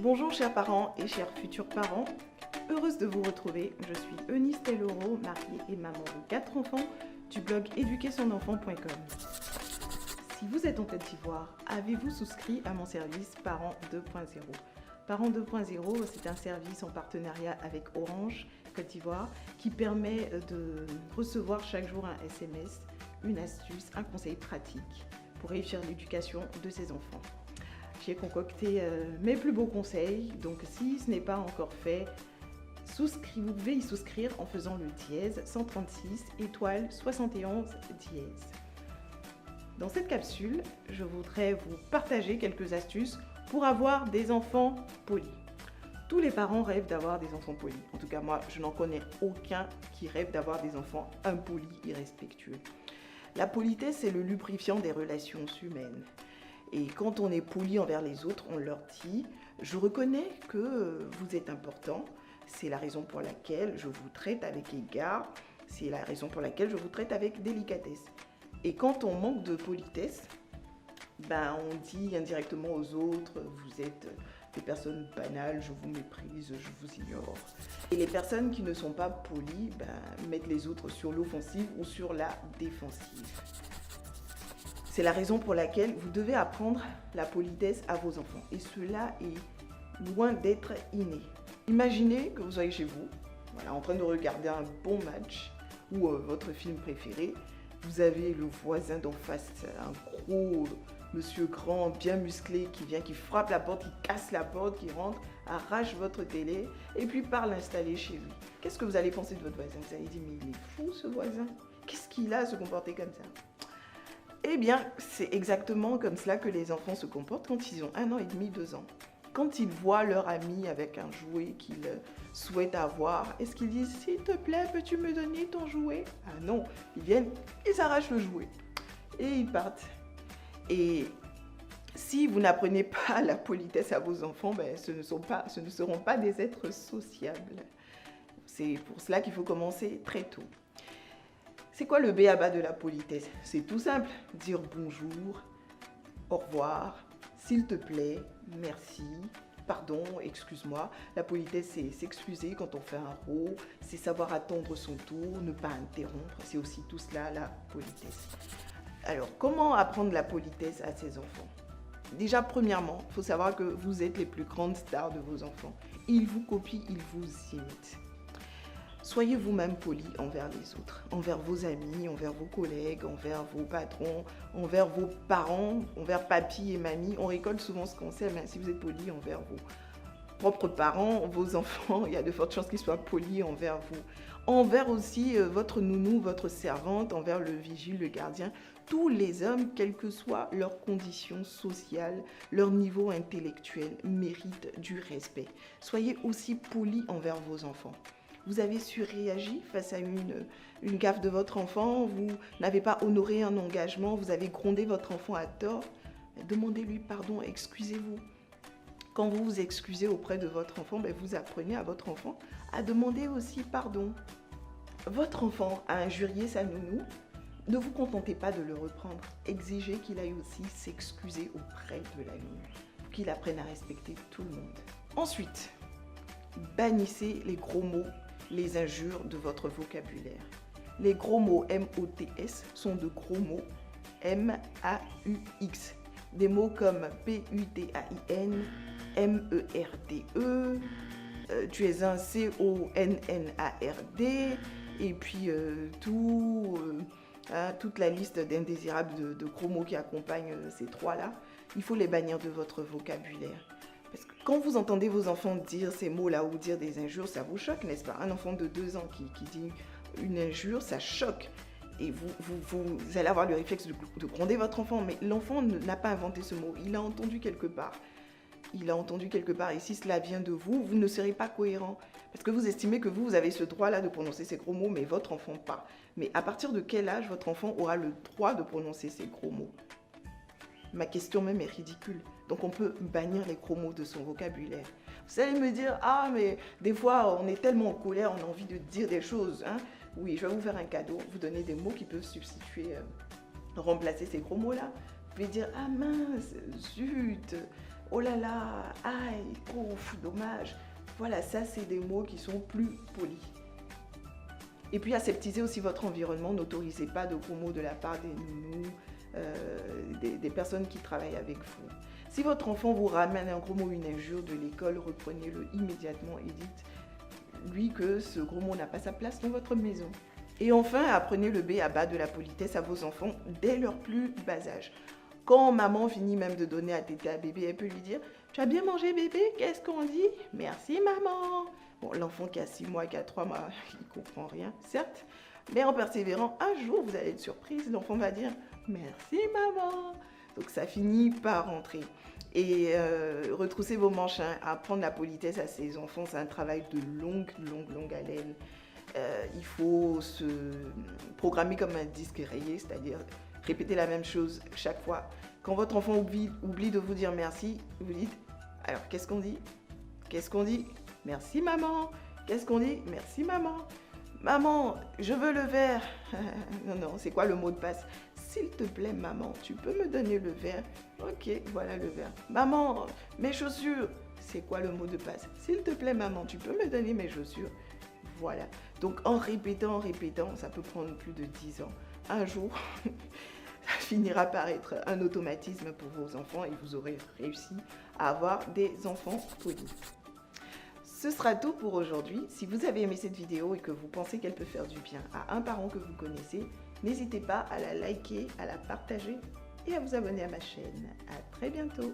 Bonjour chers parents et chers futurs parents, heureuse de vous retrouver. Je suis Eunice Telloro, mariée et maman de 4 enfants du blog éduquersonenfant.com. Si vous êtes en Côte d'Ivoire, avez-vous souscrit à mon service Parents 2.0? Parents 2.0, c'est un service en partenariat avec Orange Côte d'Ivoire qui permet de recevoir chaque jour un SMS, une astuce, un conseil pratique pour réussir l'éducation de ses enfants. J'ai concocté mes plus beaux conseils, donc si ce n'est pas encore fait, vous pouvez y souscrire en faisant le dièse 136 étoile 71 dièse. Dans cette capsule, je voudrais vous partager quelques astuces pour avoir des enfants polis. Tous les parents rêvent d'avoir des enfants polis. En tout cas, moi, je n'en connais aucun qui rêve d'avoir des enfants impolis, irrespectueux. La politesse, c'est le lubrifiant des relations humaines. Et quand on est poli envers les autres, on leur dit « Je reconnais que vous êtes important, c'est la raison pour laquelle je vous traite avec égard, c'est la raison pour laquelle je vous traite avec délicatesse. » Et quand on manque de politesse, on dit indirectement aux autres « Vous êtes des personnes banales, je vous méprise, je vous ignore. » Et les personnes qui ne sont pas polies mettent les autres sur l'offensive ou sur la défensive. C'est la raison pour laquelle vous devez apprendre la politesse à vos enfants. Et cela est loin d'être inné. Imaginez que vous soyez chez vous, en train de regarder un bon match ou votre film préféré. Vous avez le voisin d'en face, un gros monsieur grand, bien musclé, qui frappe la porte, qui casse la porte, qui rentre, arrache votre télé et puis part l'installer chez lui. Qu'est-ce que vous allez penser de votre voisin? Vous allez dire, mais il est fou ce voisin. Qu'est-ce qu'il a à se comporter comme ça? Eh bien, c'est exactement comme cela que les enfants se comportent quand ils ont 1 an et demi, 2 ans. Quand ils voient leur ami avec un jouet qu'ils souhaitent avoir, est-ce qu'ils disent « S'il te plaît, peux-tu me donner ton jouet ?» Ah non, ils viennent, ils arrachent le jouet et ils partent. Et si vous n'apprenez pas la politesse à vos enfants, ce ne seront pas des êtres sociables. C'est pour cela qu'il faut commencer très tôt. C'est quoi le b.a.-ba de la politesse? C'est tout simple, dire bonjour, au revoir, s'il te plaît, merci, pardon, excuse-moi. La politesse, c'est s'excuser quand on fait un rot, c'est savoir attendre son tour, ne pas interrompre, c'est aussi tout cela la politesse. Alors, comment apprendre la politesse à ses enfants? Déjà, premièrement, il faut savoir que vous êtes les plus grandes stars de vos enfants. Ils vous copient, ils vous imitent. Soyez vous-même poli envers les autres, envers vos amis, envers vos collègues, envers vos patrons, envers vos parents, envers papy et mamie. On récolte souvent ce qu'on sème, si vous êtes poli envers vos propres parents, vos enfants, il y a de fortes chances qu'ils soient polis envers vous. Envers aussi votre nounou, votre servante, envers le vigile, le gardien. Tous les hommes, quelles que soient leurs conditions sociales, leur niveau intellectuel, méritent du respect. Soyez aussi polis envers vos enfants. Vous avez surréagi face à une gaffe de votre enfant, vous n'avez pas honoré un engagement, vous avez grondé votre enfant à tort. Demandez-lui pardon, excusez-vous. Quand vous vous excusez auprès de votre enfant, vous apprenez à votre enfant à demander aussi pardon. Votre enfant a injurié sa nounou, ne vous contentez pas de le reprendre. Exigez qu'il aille aussi s'excuser auprès de la nounou, pour qu'il apprenne à respecter tout le monde. Ensuite, bannissez les gros mots, les injures de votre vocabulaire. Les gros mots M-O-T-S sont de gros mots M-A-U-X. Des mots comme P-U-T-A-I-N, M-E-R-D-E, tu es un C-O-N-N-A-R-D, et puis toute la liste d'indésirables de gros mots qui accompagnent ces trois-là. Il faut les bannir de votre vocabulaire. Parce que quand vous entendez vos enfants dire ces mots-là ou dire des injures, ça vous choque, n'est-ce pas? Un enfant de 2 ans qui dit une injure, ça choque. Et vous allez avoir le réflexe de gronder votre enfant. Mais l'enfant n'a pas inventé ce mot, il l'a entendu quelque part. Il a entendu quelque part. Et si cela vient de vous, vous ne serez pas cohérent. Parce que vous estimez que vous avez ce droit-là de prononcer ces gros mots, mais votre enfant pas. Mais à partir de quel âge votre enfant aura le droit de prononcer ces gros mots? Ma question même est ridicule. Donc on peut bannir les gros mots de son vocabulaire. Vous allez me dire, ah mais des fois on est tellement en colère, on a envie de dire des choses. Oui, je vais vous faire un cadeau, vous donner des mots qui peuvent substituer, remplacer ces gros mots-là. Vous pouvez dire, ah mince, zut, oh là là, aïe, ouf, dommage. Voilà, ça c'est des mots qui sont plus polis. Et puis aseptisez aussi votre environnement, n'autorisez pas de gros mots de la part des nounous, des personnes qui travaillent avec vous. Si votre enfant vous ramène un gros mot, une injure de l'école, reprenez-le immédiatement et dites-lui que ce gros mot n'a pas sa place dans votre maison. Et enfin, apprenez le B à bas de la politesse à vos enfants dès leur plus bas âge. Quand maman finit même de donner à téter à bébé, elle peut lui dire « Tu as bien mangé bébé? Qu'est-ce qu'on dit? Merci maman !» Bon, l'enfant qui a 6 mois, qui a 3 mois, il ne comprend rien, certes. Mais en persévérant, un jour, vous allez être surprise, l'enfant va dire « Merci maman !» Donc ça finit par rentrer. Et retrousser vos manches, hein, apprendre la politesse à ses enfants, c'est un travail de longue haleine. Il faut se programmer comme un disque rayé, c'est-à-dire répéter la même chose chaque fois. Quand votre enfant oublie de vous dire merci, vous dites « Alors, qu'est-ce qu'on dit? Qu'est-ce qu'on dit? Merci maman. Qu'est-ce qu'on dit? Merci maman. Maman, je veux le verre. » Non, c'est quoi le mot de passe? S'il te plaît maman, tu peux me donner le verre? Ok, voilà le verre. Maman, mes chaussures. C'est quoi le mot de passe? S'il te plaît maman, tu peux me donner mes chaussures? Voilà. Donc en répétant, ça peut prendre plus de 10 ans. Un jour, ça finira par être un automatisme pour vos enfants et vous aurez réussi à avoir des enfants polis. Ce sera tout pour aujourd'hui. Si vous avez aimé cette vidéo et que vous pensez qu'elle peut faire du bien à un parent que vous connaissez, n'hésitez pas à la liker, à la partager et à vous abonner à ma chaîne. À très bientôt.